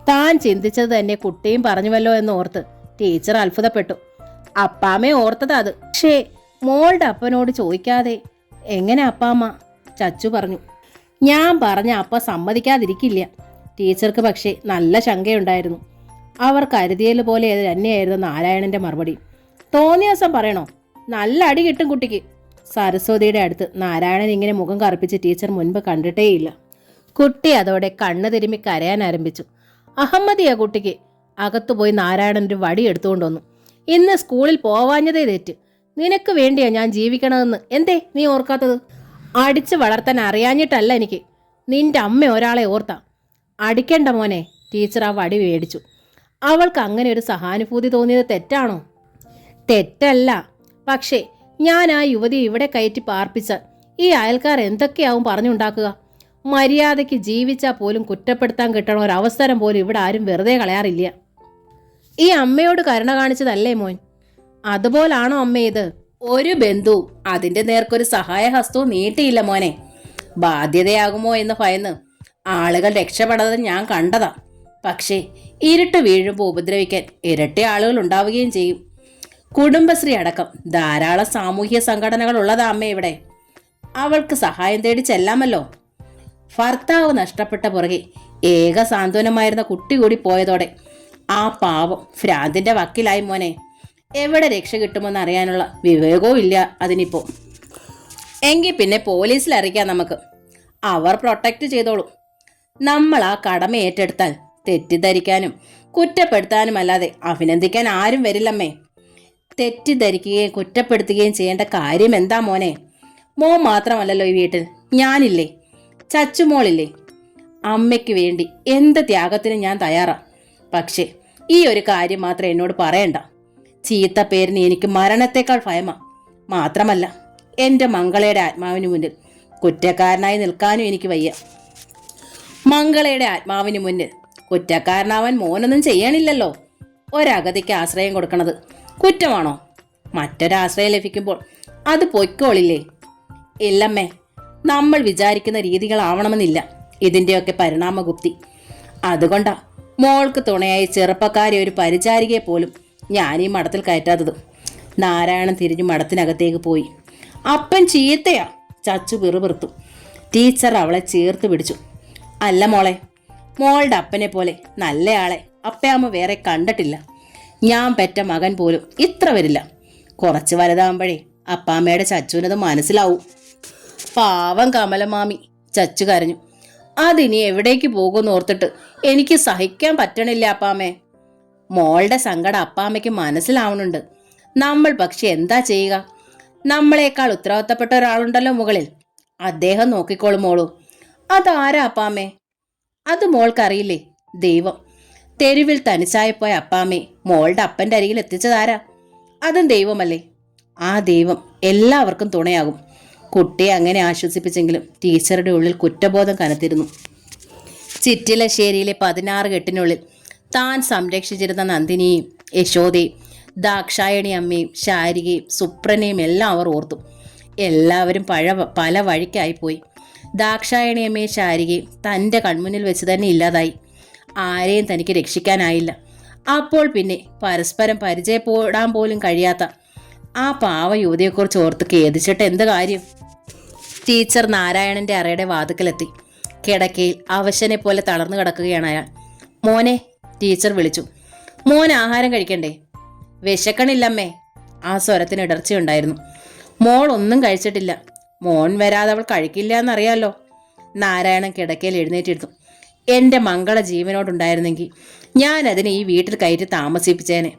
താൻ ചിന്തിച്ചത് തന്നെ കുട്ടിയും പറഞ്ഞുവല്ലോ എന്ന് ഓർത്ത് ടീച്ചർ അത്ഭുതപ്പെട്ടു. അപ്പാമ്മയെ ഓർത്തത് അത്. പക്ഷേ മോളുടെ അപ്പനോട് ചോദിക്കാതെ എങ്ങനെ അപ്പാമ്മ? ചച്ചു പറഞ്ഞു. ഞാൻ പറഞ്ഞ അപ്പ സമ്മതിക്കാതിരിക്കില്ല. ടീച്ചർക്ക് പക്ഷേ നല്ല ശങ്കയുണ്ടായിരുന്നു. അവർ കരുതിയൽ പോലെ തന്നെയായിരുന്നു നാരായണന്റെ മറുപടി. തോന്നിയ ദിവസം പറയണോ? നല്ല അടി കിട്ടും കുട്ടിക്ക്. സരസ്വതിയുടെ അടുത്ത് നാരായണൻ ഇങ്ങനെ മുഖം കറുപ്പിച്ച് ടീച്ചർ മുൻപ് കണ്ടിട്ടേയില്ല. കുട്ടി അതോടെ കണ്ണ് തിരുമ്മി കരയാൻ ആരംഭിച്ചു. അഹമ്മദിയാ കുട്ടിക്ക്. അകത്തുപോയി നാരായണൻ ഒരു വടി എടുത്തുകൊണ്ട് വന്നു. ഇന്ന് സ്കൂളിൽ പോവാഞ്ഞതേ തെറ്റ്. നിനക്ക് വേണ്ടിയാ ഞാൻ ജീവിക്കണമെന്ന് എന്തേ നീ ഓർക്കാത്തത്? അടിച്ച് വളർത്താൻ അറിയാഞ്ഞിട്ടല്ല എനിക്ക്. നിന്റെ അമ്മ ഒരാളെ ഓർത്താ. അടിക്കണ്ട മോനെ. ടീച്ചർ ആ വടി മേടിച്ചു. അവൾക്ക് അങ്ങനെ ഒരു സഹാനുഭൂതി തോന്നിയത് തെറ്റാണോ? തെറ്റല്ല. പക്ഷേ ഞാൻ ആ യുവതിയെ ഇവിടെ കയറ്റി പാർപ്പിച്ച ഈ അയൽക്കാർ എന്തൊക്കെയാവും പറഞ്ഞുണ്ടാക്കുക? മര്യാദയ്ക്ക് ജീവിച്ചാൽ പോലും കുറ്റപ്പെടുത്താൻ കിട്ടണ ഒരവസരം പോലും ഇവിടെ ആരും വെറുതെ കളയാറില്ല. ഈ അമ്മയോട് കരുണ കാണിച്ചതല്ലേ മോൻ? അതുപോലാണോ അമ്മ ഇത്? ഒരു ബന്ധുവും അതിന്റെ നേർക്കൊരു സഹായഹസ്തവും നീട്ടിയില്ല മോനെ. ബാധ്യതയാകുമോ എന്ന് ഭയന്ന് ആളുകൾ രക്ഷപ്പെടാതെ ഞാൻ കണ്ടതാ. പക്ഷേ ഇരുട്ട് വീഴുമ്പോൾ ഉപദ്രവിക്കാൻ ഇരട്ടി ആളുകൾ ഉണ്ടാവുകയും ചെയ്യും. കുടുംബശ്രീ അടക്കം ധാരാളം സാമൂഹ്യ സംഘടനകൾ ഉള്ളതാ അമ്മ ഇവിടെ. അവൾക്ക് സഹായം തേടി ചെല്ലാമല്ലോ. ഭർത്താവ് നഷ്ടപ്പെട്ട പുറകെ ഏക സാന്ത്വനമായിരുന്ന കുട്ടി കൂടി പോയതോടെ ആ പാവം ഭ്രാന്തിന്റെ വക്കിലായി മോനെ. എവിടെ രക്ഷ കിട്ടുമെന്ന് അറിയാനുള്ള വിവേകവും ഇല്ല അതിനിപ്പോ. എങ്കിൽ പിന്നെ പോലീസിൽ അറിയിക്കാം നമുക്ക്. അവർ പ്രൊട്ടക്റ്റ് ചെയ്തോളും. നമ്മൾ ആ കടമ ഏറ്റെടുത്താൽ തെറ്റിദ്ധരിക്കാനും കുറ്റപ്പെടുത്താനും അല്ലാതെ അഭിനന്ദിക്കാൻ ആരും വരില്ലമ്മേ. തെറ്റിദ്ധരിക്കുകയും കുറ്റപ്പെടുത്തുകയും ചെയ്യേണ്ട കാര്യം എന്താ മോനെ? മോൻ മാത്രമല്ലല്ലോ ഈ വീട്ടിൽ, ഞാനില്ലേ, ചച്ചുമോളില്ലേ. അമ്മയ്ക്ക് വേണ്ടി എന്ത് ത്യാഗത്തിനും ഞാൻ തയ്യാറാ. പക്ഷേ ഈ ഒരു കാര്യം മാത്രം എന്നോട് പറയണ്ട. ചീത്ത പേരിന് എനിക്ക് മരണത്തെക്കാൾ ഭയമാ. മാത്രമല്ല എൻ്റെ മംഗളയുടെ ആത്മാവിന് മുന്നിൽ കുറ്റക്കാരനായി നിൽക്കാനും എനിക്ക് വയ്യ. മംഗളയുടെ ആത്മാവിന് മുന്നിൽ കുറ്റക്കാരനാവാൻ മോനൊന്നും ചെയ്യണില്ലല്ലോ. ഒരഗതിക്ക് ആശ്രയം കൊടുക്കണത് കുറ്റമാണോ? മറ്റൊരാശ്രയം ലഭിക്കുമ്പോൾ അത് പൊയ്ക്കോളില്ലേ? ഇല്ലമ്മേ, നമ്മൾ വിചാരിക്കുന്ന രീതികളാവണമെന്നില്ല ഇതിൻ്റെയൊക്കെ പരിണാമഗുപ്തി. അതുകൊണ്ടാ മോൾക്ക് തുണയായി ചെറുപ്പക്കാരെ ഒരു പരിചാരികയെ പോലും ഞാൻ ഈ മഠത്തിൽ കയറ്റാത്തത്. നാരായണൻ തിരിഞ്ഞു മഠത്തിനകത്തേക്ക് പോയി. അപ്പൻ ചീത്തയാ, ചച്ചു പിറുപിറുത്തു. ടീച്ചർ അവളെ ചേർത്ത് പിടിച്ചു. അല്ല മോളെ, മോളുടെ അപ്പനെ പോലെ നല്ലയാളെ അപ്പയമ്മ വേറെ കണ്ടിട്ടില്ല. ഞാൻ പെറ്റ മകൻ പോലും ഇത്ര വരില്ല. കുറച്ച് വലുതാകുമ്പോഴേ അപ്പാമ്മയുടെ ചച്ചുവിനത് മനസ്സിലാവൂ. പാവം കമലമാമി, ചച്ചു കരഞ്ഞു. അതിനി എവിടേക്ക് പോകുമെന്ന് ഓർത്തിട്ട് എനിക്ക് സഹിക്കാൻ പറ്റണില്ല അപ്പാമ്മേ. മോളുടെ സങ്കടം അപ്പാമ്മയ്ക്ക് മനസ്സിലാവണുണ്ട്. നമ്മൾ പക്ഷെ എന്താ ചെയ്യുക? നമ്മളെക്കാൾ ഉത്തരവാദിത്തപ്പെട്ട ഒരാളുണ്ടല്ലോ മുകളിൽ, അദ്ദേഹം നോക്കിക്കോളും മോളൂ. അതാരാ അപ്പാമ്മേ? അത് മോൾക്കറിയില്ലേ? ദൈവം. തെരുവിൽ തനിച്ചായപ്പോയ അപ്പാമ്മയെ മോളുടെ അപ്പൻ്റെ അരികിൽ എത്തിച്ചതാരാ? അതും ദൈവമല്ലേ? ആ ദൈവം എല്ലാവർക്കും തുണയാകും. കുട്ടിയെ അങ്ങനെ ആശ്വസിപ്പിച്ചെങ്കിലും ടീച്ചറുടെ ഉള്ളിൽ കുറ്റബോധം കനത്തിരുന്നു. ചിറ്റിലശ്ശേരിയിലെ 16 കെട്ടിനുള്ളിൽ താൻ സംരക്ഷിച്ചിരുന്ന നന്ദിനിയെയും യശോദയും ദാക്ഷായണി അമ്മയും ശാരികയും സുപ്രനെയും എല്ലാം അവർ ഓർത്തു. എല്ലാവരും പല വഴിക്കായിപ്പോയി. ദാക്ഷായണി അമ്മയും ശാരികയും തൻ്റെ കൺമുന്നിൽ വെച്ച് തന്നെ ഇല്ലാതായി. ആരെയും തനിക്ക് രക്ഷിക്കാനായില്ല. അപ്പോൾ പിന്നെ പരസ്പരം പരിചയപ്പെടാൻ പോലും കഴിയാത്ത ആ പാവ യുവതിയെക്കുറിച്ച് ഓർത്ത് ഖേദിച്ചിട്ട് എന്ത് കാര്യം? ടീച്ചർ നാരായണന്റെ അറയുടെ വാതുക്കലെത്തി. കിടക്കയിൽ അവശനെ പോലെ തളർന്നു കിടക്കുകയാണ് അയാൾ. മോനെ, ടീച്ചർ വിളിച്ചു. മോൻ ആഹാരം കഴിക്കണ്ടേ? വിശക്കണില്ലമ്മേ. ആ സ്വരത്തിന് ഇടർച്ചയുണ്ടായിരുന്നു. മോൾ ഒന്നും കഴിച്ചിട്ടില്ല. മോൻ വരാതെ അവൾ കഴിക്കില്ല എന്നറിയാലോ. നാരായണൻ കിടക്കയിൽ എഴുന്നേറ്റിരുന്നു. എൻ്റെ മംഗള ജീവനോടുണ്ടായിരുന്നെങ്കിൽ ഞാൻ അതിനെ ഈ വീട്ടിൽ കയറ്റി താമസിപ്പിച്ചേനെ,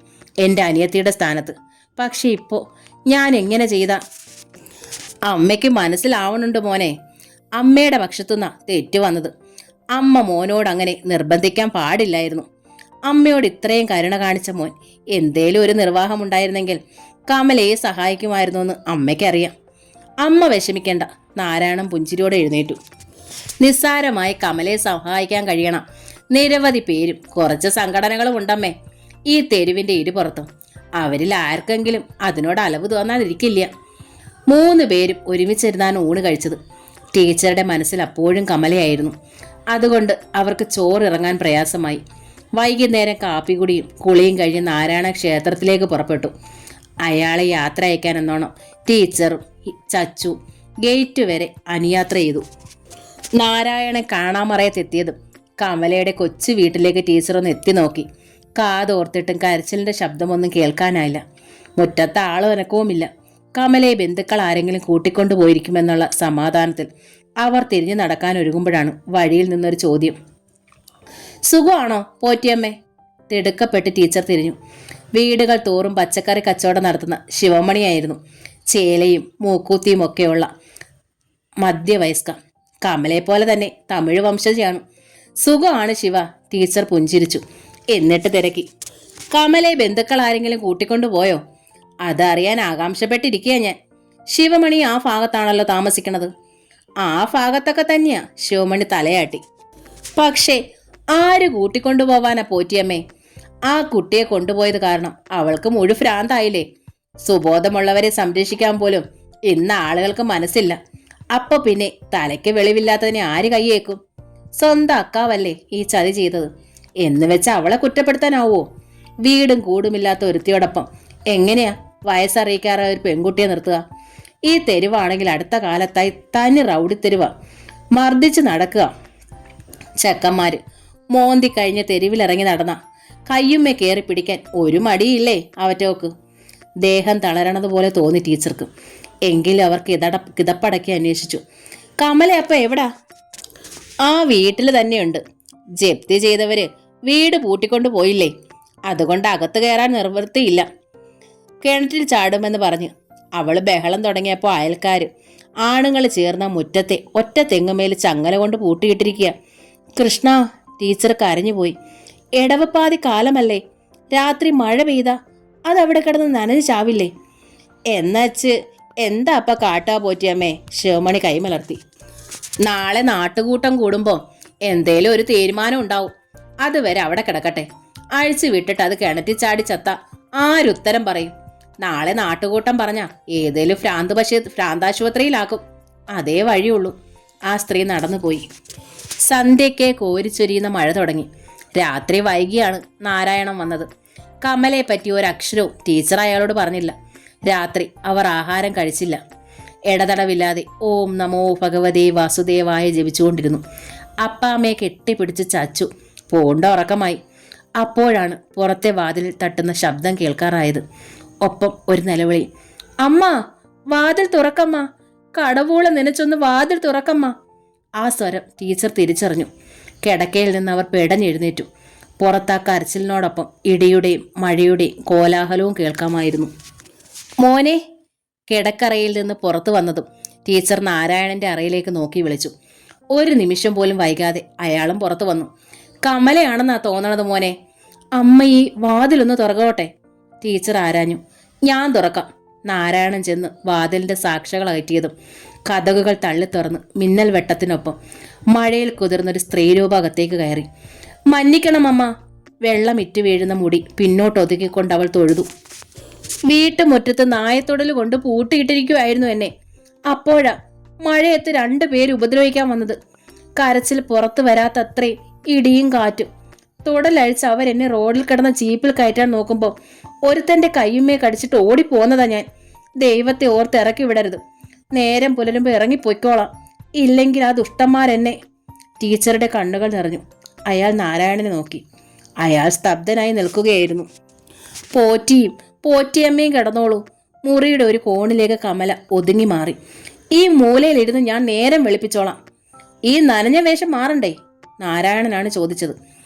എൻ്റെ അനിയത്തിയുടെ സ്ഥാനത്ത്. പക്ഷെ ഇപ്പോൾ ഞാൻ എങ്ങനെ ചെയ്താ? അമ്മയ്ക്ക് മനസ്സിലാവണുണ്ട് മോനെ. അമ്മയുടെ പക്ഷത്തുനിന്നാ തെറ്റു വന്നത്. അമ്മ മോനോട് അങ്ങനെ നിർബന്ധിക്കാൻ പാടില്ലായിരുന്നു. അമ്മയോട് ഇത്രയും കരുണ കാണിച്ച മോൻ എന്തേലും ഒരു നിർവാഹമുണ്ടായിരുന്നെങ്കിൽ കമലയെ സഹായിക്കുമായിരുന്നു എന്ന് അമ്മയ്ക്കറിയാം. അമ്മ വിഷമിക്കേണ്ട. നാരായണൻ പുഞ്ചിരിയോടെ എഴുന്നേറ്റു. നിസ്സാരമായി കമലയെ സഹായിക്കാൻ കഴിയണം നിരവധി പേരും കുറച്ച് സംഘടനകളും ഉണ്ടമ്മേ ഈ തെരുവിൻ്റെ ഇരുപുറത്തും. അവരിൽ ആർക്കെങ്കിലും അതിനോട് അലവ് തോന്നാതിരിക്കില്ല. 3 പേരും ഒരുമിച്ചിരുന്നാണ് ഊണ് കഴിച്ചത്. ടീച്ചറുടെ മനസ്സിൽ അപ്പോഴും കമലയായിരുന്നു. അതുകൊണ്ട് അവർക്ക് ചോറിറങ്ങാൻ പ്രയാസമായി. വൈകുന്നേരം കാപ്പികുടിയും കുളിയും കഴിഞ്ഞ് നാരായണ ക്ഷേത്രത്തിലേക്ക് പുറപ്പെട്ടു. അയാളെ യാത്ര അയക്കാനെന്നോണം ടീച്ചറും ചച്ചു ഗേറ്റ് വരെ അനുയാത്ര ചെയ്തു. നാരായണൻ കാണാമറയത്തെത്തിയതും കമലയുടെ കൊച്ചു വീട്ടിലേക്ക് ടീച്ചറൊന്ന് എത്തി നോക്കി. കാതോർത്തിട്ടും കരച്ചിലിൻ്റെ ശബ്ദമൊന്നും കേൾക്കാനായില്ല. മുറ്റത്ത് ആളും അനക്കവുമില്ല. കമലയെ ബന്ധുക്കൾ ആരെങ്കിലും കൂട്ടിക്കൊണ്ടുപോയിരിക്കുമെന്നുള്ള സമാധാനത്തിൽ അവർ തിരിഞ്ഞു നടക്കാൻ ഒരുങ്ങുമ്പോഴാണ് വഴിയിൽ നിന്നൊരു ചോദ്യം. സുഖമാണോ പോറ്റിയമ്മേ? തിടുക്കപ്പെട്ട് ടീച്ചർ തിരിഞ്ഞു. വീടുകൾ തോറും പച്ചക്കറി കച്ചവടം നടത്തുന്ന ശിവമണിയായിരുന്നു. ചേലയും മൂക്കൂത്തിയും ഒക്കെയുള്ള മധ്യവയസ്ക. കമലയെ പോലെ തന്നെ തമിഴ് വംശജയാണ്. സുഖമാണ് ശിവ, ടീച്ചർ പുഞ്ചിരിച്ചു. എന്നിട്ട് തിരക്കി, കമലയെ ബന്ധുക്കൾ ആരെങ്കിലും കൂട്ടിക്കൊണ്ടുപോയോ? അതറിയാൻ ആകാംക്ഷപ്പെട്ടിരിക്കുക ഞാൻ. ശിവമണി ആ ഭാഗത്താണല്ലോ താമസിക്കണത്. ആ ഭാഗത്തൊക്കെ തന്നെയാ. ശിവമണി തലയാട്ടി. പക്ഷേ ആര് കൂട്ടിക്കൊണ്ടുപോവാനാ പോറ്റിയമ്മേ? ആ കുട്ടിയെ കൊണ്ടുപോയത് കാരണം അവൾക്ക് മുഴു ഭ്രാന്തായില്ലേ? സുബോധമുള്ളവരെ സംരക്ഷിക്കാൻ പോലും ഇന്ന് ആളുകൾക്ക് മനസ്സില്ല. അപ്പൊ പിന്നെ തലയ്ക്ക് വെളിവില്ലാത്തതിനെ ആര് കൈയേക്കും? സ്വന്തം അക്കാവല്ലേ ഈ ചതി ചെയ്തത് എന്ന് വെച്ച് അവളെ കുറ്റപ്പെടുത്താനാവോ? വീടും കൂടുമില്ലാത്ത ഒരുത്തിയോടൊപ്പം എങ്ങനെയാ വയസ്സറിയിക്കാറായ ഒരു പെൺകുട്ടിയെ നിർത്തുക? ഈ തെരുവാണെങ്കിൽ അടുത്ത കാലത്തായി തനി റൗഡി തെരുവ. മർദ്ദിച്ച് നടക്കുക ചെക്കന്മാര്. മോന്തി കഴിഞ്ഞ് തെരുവിലിറങ്ങി നടന്ന കയ്യുമ്മേ കയറി പിടിക്കാൻ ഒരു മടിയില്ലേ അവറ്റോക്ക്? ദേഹം തളരണതുപോലെ തോന്നി ടീച്ചർക്ക്. എങ്കിലും അവർക്ക് കിതപ്പടക്കി അന്വേഷിച്ചു. കമല അപ്പ എവിടാ? ആ വീട്ടിൽ തന്നെയുണ്ട്. ജപ്തി ചെയ്തവര് വീട് പൂട്ടിക്കൊണ്ടു പോയില്ലേ, അതുകൊണ്ട് അകത്ത് കയറാൻ നിർവൃത്തിയില്ല. കിണറ്റിൽ ചാടുമെന്ന് പറഞ്ഞ് അവള് ബഹളം തുടങ്ങിയപ്പോൾ അയൽക്കാര് ആണുങ്ങൾ ചേർന്ന മുറ്റത്തെ ഒറ്റ തെങ്ങുമേൽ ചങ്ങല കൊണ്ട് പൂട്ടിയിട്ടിരിക്കുക. കൃഷ്ണ, ടീച്ചർ കരഞ്ഞുപോയി. ഇടവപ്പാതി കാലമല്ലേ, രാത്രി മഴ പെയ്താ അതവിടെ കിടന്ന് നനഞ്ഞു ചാവില്ലേ? എന്നച്ച് എന്താ അപ്പ കാട്ടാ പോറ്റിയമ്മേ? ശിവമണി കൈമലർത്തി. നാളെ നാട്ടുകൂട്ടം കൂടുമ്പോൾ എന്തേലും ഒരു തീരുമാനം ഉണ്ടാവും. അതുവരെ അവിടെ കിടക്കട്ടെ. അഴിച്ചു വിട്ടിട്ട് അത് കിണറ്റിൽ ചാടി ചത്ത ആരുത്തരം പറയും? നാളെ നാട്ടുകൂട്ടം പറഞ്ഞ ഏതേലും ഭ്രാന്താശുപത്രിയിലാക്കും. അതേ വഴിയുള്ളൂ. ആ സ്ത്രീ നടന്നുപോയി. സന്ധ്യയ്ക്ക് കോരിച്ചൊരിയുന്ന മഴ തുടങ്ങി. രാത്രി വൈകിയാണ് നാരായണൻ വന്നത്. കമലയെ പറ്റി ഒരക്ഷരവും ടീച്ചർ അയാളോട് പറഞ്ഞില്ല. രാത്രി അവർ ആഹാരം കഴിച്ചില്ല. ഇടതടവില്ലാതെ ഓം നമോ ഭഗവതേ വാസുദേവായ ജപിച്ചുകൊണ്ടിരുന്നു. അപ്പാമ്മയെ കെട്ടിപ്പിടിച്ച് ചച്ചു. പോണ്ട ഉറക്കമായി. അപ്പോഴാണ് പുറത്തെ വാതിൽ തട്ടുന്ന ശബ്ദം കേൾക്കാറായത്. ഒപ്പം ഒരു നിലവിളി. അമ്മ, വാതിൽ തുറക്കമ്മ, കടവൂള നനച്ചൊന്ന് വാതിൽ തുറക്കമ്മ. ആ സ്വരം ടീച്ചർ തിരിച്ചറിഞ്ഞു. കിടക്കയിൽ നിന്ന് അവർ പെടഞ്ഞെഴുന്നേറ്റു. പുറത്താ കരച്ചിലിനോടൊപ്പം ഇടിയുടെയും മഴയുടെയും കോലാഹലവും കേൾക്കാമായിരുന്നു. മോനെ. കിടക്കറയിൽ നിന്ന് പുറത്തു വന്നതും ടീച്ചർ നാരായണന്റെ അറയിലേക്ക് നോക്കി വിളിച്ചു. ഒരു നിമിഷം പോലും വൈകാതെ അയാളും പുറത്തു വന്നു. കമലയാണെന്നാ തോന്നണത് മോനെ. അമ്മ ഈ വാതിലൊന്ന് തുറകോട്ടെ, ടീച്ചർ ആരാഞ്ഞു. ഞാൻ തുറക്കാം. നാരായണൻ ചെന്ന് വാതിലിന്റെ സാക്ഷികൾ അകറ്റിയതും കതകുകൾ തള്ളിത്തുറന്ന് മിന്നൽ വെട്ടത്തിനൊപ്പം മഴയിൽ കുതിർന്നൊരു സ്ത്രീരൂപ അകത്തേക്ക് കയറി. മന്നിക്കണം അമ്മ. വെള്ളം ഇറ്റു വീഴുന്ന മുടി പിന്നോട്ട് ഒതുക്കിക്കൊണ്ട് അവൾ തൊഴുതു. വീട്ടുമുറ്റത്ത് നായത്തൊടൽ കൊണ്ട് പൂട്ടിയിട്ടിരിക്കുമായിരുന്നു എന്നെ. അപ്പോഴാ മഴയത്ത് 2 പേര് ഉപദ്രവിക്കാൻ വന്നത്. കരച്ചിൽ പുറത്തു വരാത്തത്രയും ഇടിയും കാറ്റും. തുടലഴിച്ച് അവരെന്നെ റോഡിൽ കിടന്ന ജീപ്പിൽ കയറ്റാൻ നോക്കുമ്പോൾ ഒരുത്തന്റെ കയ്യുമ്മേ കടിച്ചിട്ട് ഓടിപ്പോന്നതാ ഞാൻ. ദൈവത്തെ ഓർത്ത് ഇറക്കി വിടരുത്. നേരം പുലരുമ്പോൾ ഇറങ്ങിപ്പോയിക്കോളാം. ഇല്ലെങ്കിൽ ആ ദുഷ്ടന്മാരെന്നെ. ടീച്ചറുടെ കണ്ണുകൾ നിറഞ്ഞു. അയാൾ നാരായണനെ നോക്കി. അയാൾ സ്തബ്ധനായി നിൽക്കുകയായിരുന്നു. പോറ്റിയമ്മയും കിടന്നോളൂ. മുറിയുടെ ഒരു കോണിലേക്ക് കമല ഒതുങ്ങി മാറി. ഈ മൂലയിലിരുന്ന് ഞാൻ നേരം വെളുപ്പിച്ചോളാം. ഈ നനഞ്ഞ വേഷം മാറണ്ടേ? നാരായണനാണ് ചോദിച്ചത്.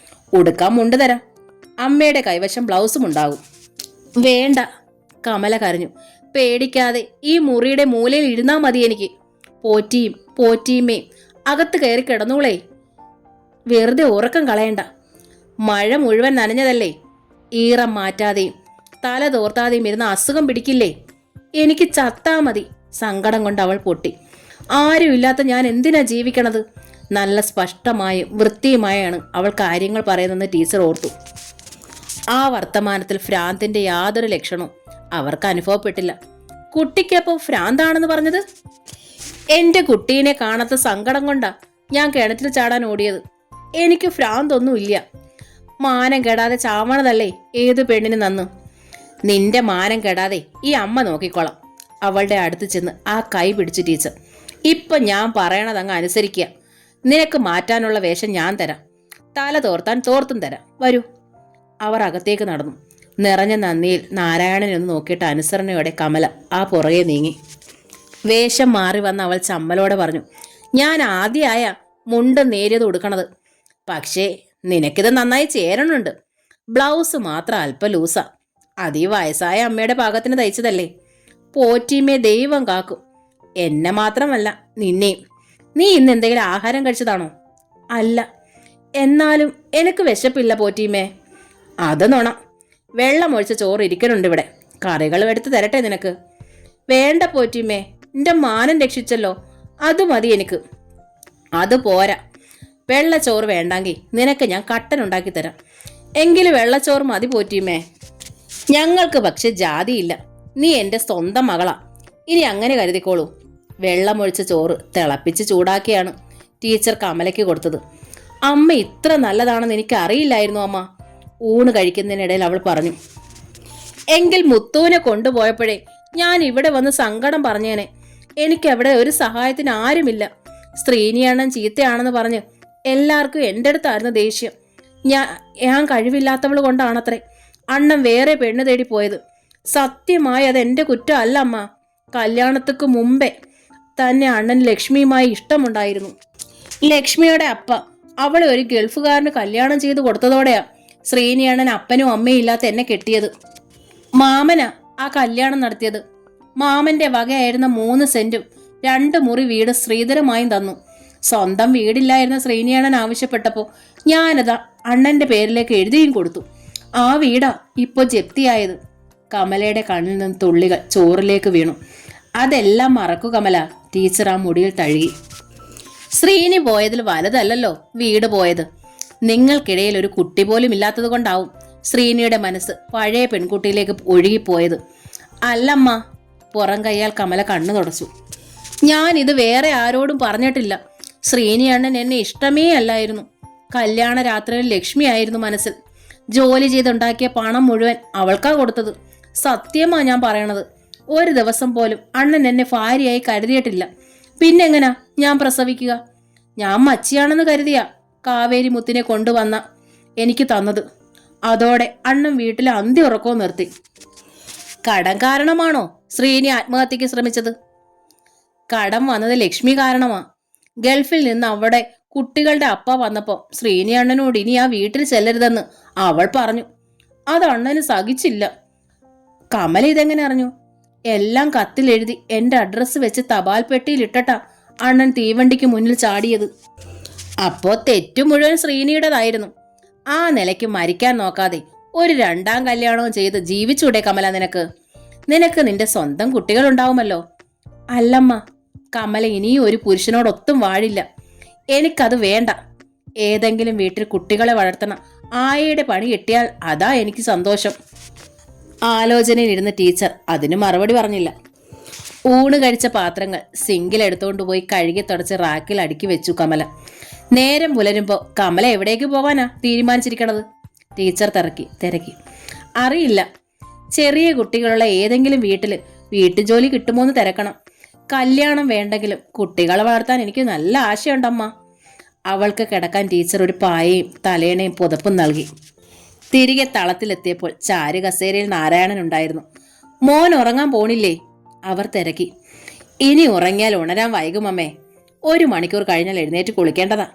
ഉടുക്കാൻ മുണ്ട് തരാം. അമ്മയുടെ കൈവശം ബ്ലൗസും ഉണ്ടാകും. വേണ്ട, കമല കരഞ്ഞു. പേടിക്കാതെ ഈ മുറിയുടെ മൂലയിൽ ഇരുന്നാ മതി എനിക്ക്. പോറ്റിയമ്മയും അകത്ത് കയറി കിടന്നോളേ. വെറുതെ ഉറക്കം കളയണ്ട. മഴ മുഴുവൻ നനഞ്ഞതല്ലേ. ഈറം മാറ്റാതെയും തല തോർത്താതെയും ഇരുന്ന അസുഖം പിടിക്കില്ലേ? എനിക്ക് ചത്താ മതി. സങ്കടം കൊണ്ട് അവൾ പൊട്ടി. ആരുമില്ലാത്ത ഞാൻ എന്തിനാ ജീവിക്കണത്? നല്ല സ്പഷ്ടമായും വൃത്തിയുമായാണ് അവൾ കാര്യങ്ങൾ പറയുന്നതെന്ന് ടീച്ചർ ഓർത്തു. ആ വർത്തമാനത്തിൽ ഭ്രാന്തിന്റെ യാതൊരു ലക്ഷണവും അവർക്ക് അനുഭവപ്പെട്ടില്ല. കുട്ടിക്കപ്പോൾ ഭ്രാന്താണെന്ന് പറഞ്ഞത്? എന്റെ കുട്ടീനെ കാണാത്ത സങ്കടം കൊണ്ടാ ഞാൻ കിണറ്റിൽ ചാടാൻ ഓടിയത്. എനിക്ക് ഭ്രാന്തൊന്നുമില്ല. മാനം കെടാതെ ചാവണതല്ലേ ഏത് പെണ്ണിന് നന്ന്. നിന്റെ മാനം കെടാതെ ഈ അമ്മ നോക്കിക്കോളാം. അവളുടെ അടുത്ത് ചെന്ന് ആ കൈ പിടിച്ചു ടീച്ചർ. ഇപ്പൊ ഞാൻ പറയണതങ്ങ് അനുസരിക്കുക. നിനക്ക് മാറ്റാനുള്ള വേഷം ഞാൻ തരാം. തല തോർത്താൻ തോർത്തും തരാം. വരൂ. അവർ അകത്തേക്ക് നടന്നു. നിറഞ്ഞ നന്ദിയിൽ നാരായണനെ ഒന്ന് നോക്കിയിട്ട് അനുസരണയോടെ കമല ആ പുറകെ നീങ്ങി. വേഷം മാറി വന്ന അവൾ ചമ്മലോടെ പറഞ്ഞു. ഞാൻ ആദ്യമായ മുണ്ട് നേരിയത് ഉടുക്കണത്. പക്ഷേ നിനക്കിത് നന്നായി ചേരണുണ്ട്. ബ്ലൗസ് മാത്രം അല്പം ലൂസാ. അതീ വയസ്സായ അമ്മയുടെ പാകത്തിന് തയ്ച്ചതല്ലേ. പോറ്റിമേ ദൈവം കാക്കും. എന്നെ മാത്രമല്ല നിന്നെയും. നീ ഇന്ന് എന്തെങ്കിലും ആഹാരം കഴിച്ചതാണോ? അല്ല. എന്നാലും എനിക്ക് വിശപ്പില്ല പോറ്റിമേ. അത് നുണ. വെള്ളമൊഴിച്ച ചോറ് ഇരിക്കലുണ്ട് ഇവിടെ. കറികൾ എടുത്ത് തരട്ടെ നിനക്ക്? വേണ്ട പോറ്റിമേ, എൻ്റെ മാനം രക്ഷിച്ചല്ലോ, അത് മതി എനിക്ക്. അത് പോരാ. വെള്ളച്ചോറ് വേണ്ടെങ്കിൽ നിനക്ക് ഞാൻ കട്ടനുണ്ടാക്കി തരാം. എങ്കിലും വെള്ളച്ചോറ് മതി പോറ്റിമേ. ഞങ്ങൾക്ക് പക്ഷെ ജാതിയില്ല. നീ എൻ്റെ സ്വന്തം മകളാ. ഇനി അങ്ങനെ കരുതിക്കോളൂ. വെള്ളമൊഴിച്ച ചോറ് തിളപ്പിച്ച് ചൂടാക്കിയാണ് ടീച്ചർ കമലയ്ക്ക് കൊടുത്തത്. അമ്മ ഇത്ര നല്ലതാണെന്ന് എനിക്ക് അറിയില്ലായിരുന്നു അമ്മ. ഊണ് കഴിക്കുന്നതിനിടയിൽ അവൾ പറഞ്ഞു. എങ്കിൽ മുത്തുവിനെ കൊണ്ടുപോയപ്പോഴേ ഞാൻ ഇവിടെ വന്ന് സങ്കടം പറഞ്ഞേനെ. എനിക്കവിടെ ഒരു സഹായത്തിന് ആരുമില്ല. ശ്രീനിയണ്ണൻ ചീത്തയാണെന്ന് പറഞ്ഞ് എല്ലാവർക്കും എൻ്റെ അടുത്തായിരുന്നു ദേഷ്യം. ഞാൻ കഴിവില്ലാത്തവൾ കൊണ്ടാണത്രേ അണ്ണൻ വേറെ പെണ്ണ് തേടി പോയത്. സത്യമായി അത് എൻ്റെ കുറ്റം അല്ല അമ്മ. കല്യാണത്തിക്ക് മുമ്പേ തന്നെ അണ്ണൻ ലക്ഷ്മിയുമായി ഇഷ്ടമുണ്ടായിരുന്നു. ലക്ഷ്മിയുടെ അപ്പ അവളെ ഒരു ഗൾഫുകാരന് കല്യാണം ചെയ്ത് കൊടുത്തതോടെയാ ശ്രീനിയണ്ണൻ അപ്പനും അമ്മയും ഇല്ലാത്ത എന്നെ കെട്ടിയത്. മാമനാ ആ കല്യാണം നടത്തിയത്. മാമന്റെ വകയായിരുന്ന 3 സെന്റും 2 മുറി വീട് ശ്രീധരമായും തന്നു. സ്വന്തം വീടില്ലായിരുന്ന ശ്രീനിയണ്ണൻ ആവശ്യപ്പെട്ടപ്പോൾ ഞാനതാ അണ്ണന്റെ പേരിലേക്ക് എഴുതിയും കൊടുത്തു. ആ വീടാ ഇപ്പോൾ ജപ്തിയായത്. കമലയുടെ കണ്ണിൽ നിന്ന് തുള്ളികൾ ചോറിലേക്ക് വീണു. അതെല്ലാം മറക്കു കമല, ടീച്ചർ ആ മുടിയിൽ തഴുകി. ശ്രീനി പോയതിൽ വലുതല്ലല്ലോ വീട് പോയത്. നിങ്ങൾക്കിടയിൽ ഒരു കുട്ടി പോലും ഇല്ലാത്തത് കൊണ്ടാവും ശ്രീനിയുടെ മനസ്സ് പഴയ പെൺകുട്ടിയിലേക്ക് ഒഴുകിപ്പോയത്. അല്ലമ്മ, പുറം കൈയാൽ കമല കണ്ണു തുടച്ചു. ഞാനിത് വേറെ ആരോടും പറഞ്ഞിട്ടില്ല. ശ്രീനി അണ്ണൻ എന്നെ ഇഷ്ടമേ അല്ലായിരുന്നു. കല്യാണ രാത്രിയിൽ ലക്ഷ്മിയായിരുന്നു മനസ്സിൽ. ജോലി ചെയ്തുണ്ടാക്കിയ പണം മുഴുവൻ അവൾക്കാ കൊടുത്തത്. സത്യമാ ഞാൻ പറയണത്. ഒരു ദിവസം പോലും അണ്ണൻ എന്നെ ഭാര്യയായി കരുതിയിട്ടില്ല. പിന്നെങ്ങനാ ഞാൻ പ്രസവിക്കുക? ഞാൻ മച്ചിയാണെന്ന് കരുതിയാ കാവേരി മുത്തിനെ കൊണ്ടുവന്ന എനിക്ക് തന്നത്. അതോടെ അണ്ണൻ വീട്ടിലെ അന്തി ഉറക്കവും നിർത്തി. കടം കാരണമാണോ ശ്രീനി ആത്മഹത്യക്ക് ശ്രമിച്ചത്? കടം വന്നത് ലക്ഷ്മി കാരണമാ. ഗൾഫിൽ നിന്ന് അവിടെ കുട്ടികളുടെ അപ്പ വന്നപ്പോൾ ശ്രീനി അണ്ണനോട് ഇനി ആ വീട്ടിൽ ചെല്ലരുതെന്ന് അവൾ പറഞ്ഞു. അത് അണ്ണന് സഹിച്ചില്ല. കമല ഇതെങ്ങനെ അറിഞ്ഞു? എല്ലാം കത്തിലെഴുതി എൻ്റെ അഡ്രസ്സ് വെച്ച് തപാൽ പെട്ടിയിൽ ഇട്ടട്ടാ അണ്ണൻ തീവണ്ടിക്ക് മുന്നിൽ ചാടിയത്. അപ്പോ തെറ്റു മുഴുവൻ ശ്രീനിയുടേതായിരുന്നു. ആ നിലയ്ക്ക് മരിക്കാൻ നോക്കാതെ ഒരു 2ാം കല്യാണവും ചെയ്ത് ജീവിച്ചൂടെ കമല? നിനക്ക് നിന്റെ സ്വന്തം കുട്ടികളുണ്ടാവുമല്ലോ. അല്ലമ്മ, കമല ഇനിയും ഒരു പുരുഷനോടൊത്തും വാഴില്ല. എനിക്കത് വേണ്ട. ഏതെങ്കിലും വീട്ടിൽ കുട്ടികളെ വളർത്തണ ആയയുടെ പണി കിട്ടിയാൽ അതാ എനിക്ക് സന്തോഷം. ആലോചനയിലിരുന്ന ടീച്ചർ അതിന് മറുപടി പറഞ്ഞില്ല. ഊണ് കഴിച്ച പാത്രങ്ങൾ സിങ്കിലെടുത്തോണ്ട് പോയി കഴുകി തുടച്ച് റാക്കിൽ അടുക്കി വെച്ചു കമല. നേരം പുലരുമ്പോ കമല എവിടേക്ക് പോവാനാ തീരുമാനിച്ചിരിക്കണത്? ടീച്ചർ തിരക്കി. അറിയില്ല. ചെറിയ കുട്ടികളുള്ള ഏതെങ്കിലും വീട്ടുജോലി കിട്ടുമോന്ന് തിരക്കണം. കല്യാണം വേണ്ടെങ്കിലും കുട്ടികളെ വളർത്താൻ എനിക്ക് നല്ല ആശയുണ്ടമ്മ. അവൾക്ക് കിടക്കാൻ ടീച്ചർ ഒരു പായയും തലേണയും പുതപ്പും നൽകി. തിരികെ തളത്തിലെത്തിയപ്പോൾ ചാരു കസേരയിൽ നാരായണൻ ഉണ്ടായിരുന്നു. മോൻ ഉറങ്ങാൻ പോണില്ലേ? അവർ തിരക്കി. ഇനി ഉറങ്ങിയാൽ ഉണരാൻ വൈകുമമ്മേ. 1 മണിക്കൂർ കഴിഞ്ഞാൽ എഴുന്നേറ്റ് കുളിക്കേണ്ടതാ.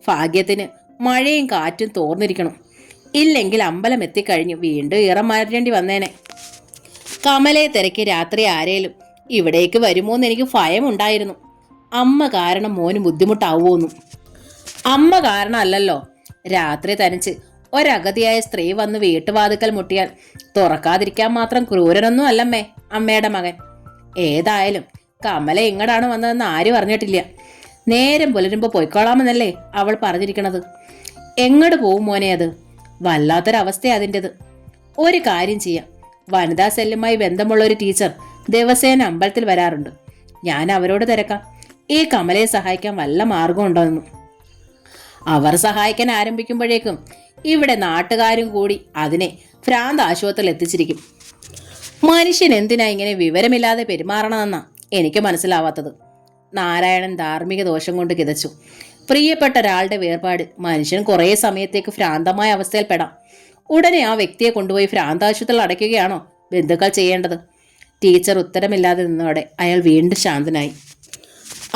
ഭാഗ്യത്തിന് മഴയും കാറ്റും തോർന്നിരിക്കണം. ഇല്ലെങ്കിൽ അമ്പലം എത്തിക്കഴിഞ്ഞു വീണ്ടും ഈറം മാറ്റേണ്ടി വന്നേനെ. കമലയെ തിരക്കി രാത്രി ആരേലും ഇവിടേക്ക് വരുമോന്ന് എനിക്ക് ഭയമുണ്ടായിരുന്നു. അമ്മ കാരണം മോന് ബുദ്ധിമുട്ടാവുമോന്നും. അമ്മ കാരണം അല്ലല്ലോ. രാത്രി തനിച്ച് ഒരഗതിയായ സ്ത്രീ വന്ന് വീട്ടുവാതുക്കൽ മുട്ടിയാൽ തുറക്കാതിരിക്കാൻ മാത്രം ക്രൂരനൊന്നും അല്ലമ്മേ അമ്മയുടെ മകൻ. ഏതായാലും കമല ഇങ്ങടാണ് വന്നതെന്ന് ആരും അറിഞ്ഞിട്ടില്ല. നേരം പുലരുമ്പോ പൊയ്ക്കോളാമെന്നല്ലേ അവൾ പറഞ്ഞിരിക്കണത്. എങ്ങോട്ട് പോവും മോനെ? അത് വല്ലാത്തൊരവസ്ഥയാ അതിൻ്റെത്. ഒരു കാര്യം ചെയ്യാം. വനിതാ സെല്ലുമായി ബന്ധമുള്ള ഒരു ടീച്ചർ ദിവസേന അമ്പലത്തിൽ വരാറുണ്ട്. ഞാൻ അവരോട് തിരക്കാം. ഈ കമലയെ സഹായിക്കാൻ വല്ല മാർഗം ഉണ്ടോയെന്നും. അവർ സഹായിക്കാൻ ആരംഭിക്കുമ്പോഴേക്കും ഇവിടെ നാട്ടുകാരും കൂടി അതിനെ ഭ്രാന്ത് ആശുപത്രിയിൽ എത്തിച്ചിരിക്കും. മനുഷ്യൻ എന്തിനാ ഇങ്ങനെ വിവരമില്ലാതെ പെരുമാറണമെന്നാ എനിക്ക് മനസ്സിലാവാത്തത്. നാരായണൻ ധാർമ്മിക ദോഷം കൊണ്ട് കിതച്ചു. പ്രിയപ്പെട്ട ഒരാളുടെ വേർപാട് മനുഷ്യൻ കുറേ സമയത്തേക്ക് ഭ്രാന്തമായ അവസ്ഥയിൽപ്പെടാം. ഉടനെ ആ വ്യക്തിയെ കൊണ്ടുപോയി ഭ്രാന്താശുപത്രിയിൽ അടയ്ക്കുകയാണോ ബന്ധുക്കൾ ചെയ്യേണ്ടത്? ടീച്ചർ ഉത്തരമില്ലാതെ നിന്നോടെ അയാൾ വീണ്ടും ശാന്തനായി.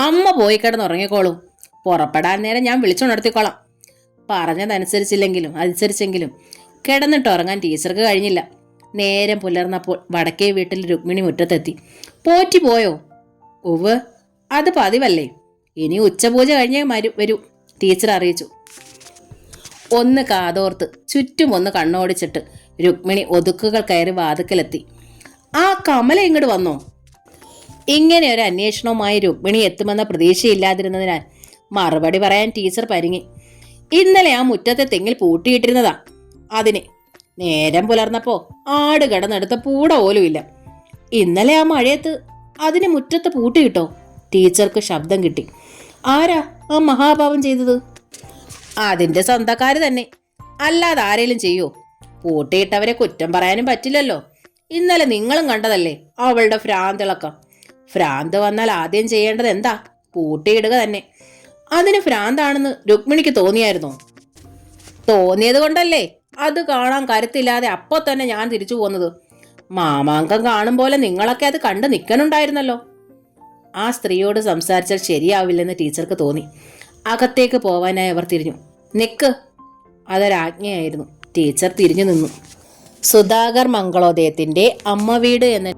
അമ്മ പോയി കിടന്നുറങ്ങിക്കോളൂ. പുറപ്പെടാൻ നേരം ഞാൻ വിളിച്ചുണർത്തിക്കോളാം. അനുസരിച്ചെങ്കിലും കിടന്നിട്ട് ഉറങ്ങാൻ ടീച്ചർക്ക് കഴിഞ്ഞില്ല. നേരം പുലർന്നപ്പോൾ വടക്കേ വീട്ടിൽ രുക്മിണി മുറ്റത്തെത്തി. പോറ്റി പോയോ? ഉവ്, അത് പതിവല്ലേ. ഇനി ഉച്ചപൂജ കഴിഞ്ഞേ വരൂ, ടീച്ചർ അറിയിച്ചു. ഒന്ന് കാതോർത്ത് ചുറ്റും ഒന്ന് കണ്ണോടിച്ചിട്ട് രുക്മിണി ഒതുക്കുകൾ കയറി വാതുക്കലെത്തി. ആ കമല ഇങ്ങോട്ട് വന്നോ? ഇങ്ങനെ ഒരു അന്വേഷണവുമായി രുക്മിണി എത്തുമെന്ന പ്രതീക്ഷയില്ലാതിരുന്നതിനാൽ മറുപടി പറയാൻ ടീച്ചർ പരിങ്ങി. ഇന്നലെ ആ മുറ്റത്തെ തെങ്ങിൽ പൂട്ടിയിട്ടിരുന്നതാ. അതിന് നേരം പുലർന്നപ്പോ ആട് കിടന്നെടുത്ത പൂട പോലുമില്ല. ഇന്നലെ ആ മഴയത്ത് അതിന് മുറ്റത്ത് പൂട്ടിയിട്ടോ? ടീച്ചർക്ക് ശബ്ദം കിട്ടി. ആരാ ആ മഹാപാപം ചെയ്തത്? അതിൻ്റെ സ്വന്തക്കാർ തന്നെ, അല്ലാതെ ആരേലും ചെയ്യോ? പൂട്ടിയിട്ടവരെ കുറ്റം പറയാനും പറ്റില്ലല്ലോ. ഇന്നലെ നിങ്ങളും കണ്ടതല്ലേ അവളുടെ ഭ്രാന്തിളക്കം. ഭ്രാന്ത് വന്നാൽ ആദ്യം ചെയ്യേണ്ടത് എന്താ? പൂട്ടിയിടുക തന്നെ. അതിന് ഭ്രാന്താണെന്ന് രുക്മിണിക്ക് തോന്നിയായിരുന്നോ? തോന്നിയത് കൊണ്ടല്ലേ അത് കാണാൻ കരുത്തില്ലാതെ അപ്പോൾ തന്നെ ഞാൻ തിരിച്ചു പോന്നത്. മാമാങ്കം കാണും പോലെ നിങ്ങളൊക്കെ അത് കണ്ടു നിൽക്കണുണ്ടായിരുന്നല്ലോ. ആ സ്ത്രീയോട് സംസാരിച്ചാൽ ശരിയാവില്ലെന്ന് ടീച്ചർക്ക് തോന്നി. അകത്തേക്ക് പോവാനായി അവർ തിരിഞ്ഞു. നിക്ക്, അതൊരാജ്ഞയായിരുന്നു. ടീച്ചർ തിരിഞ്ഞു നിന്നു. സുധാകർ മംഗളോദയത്തിൻ്റെ അമ്മ വീട് എന്ന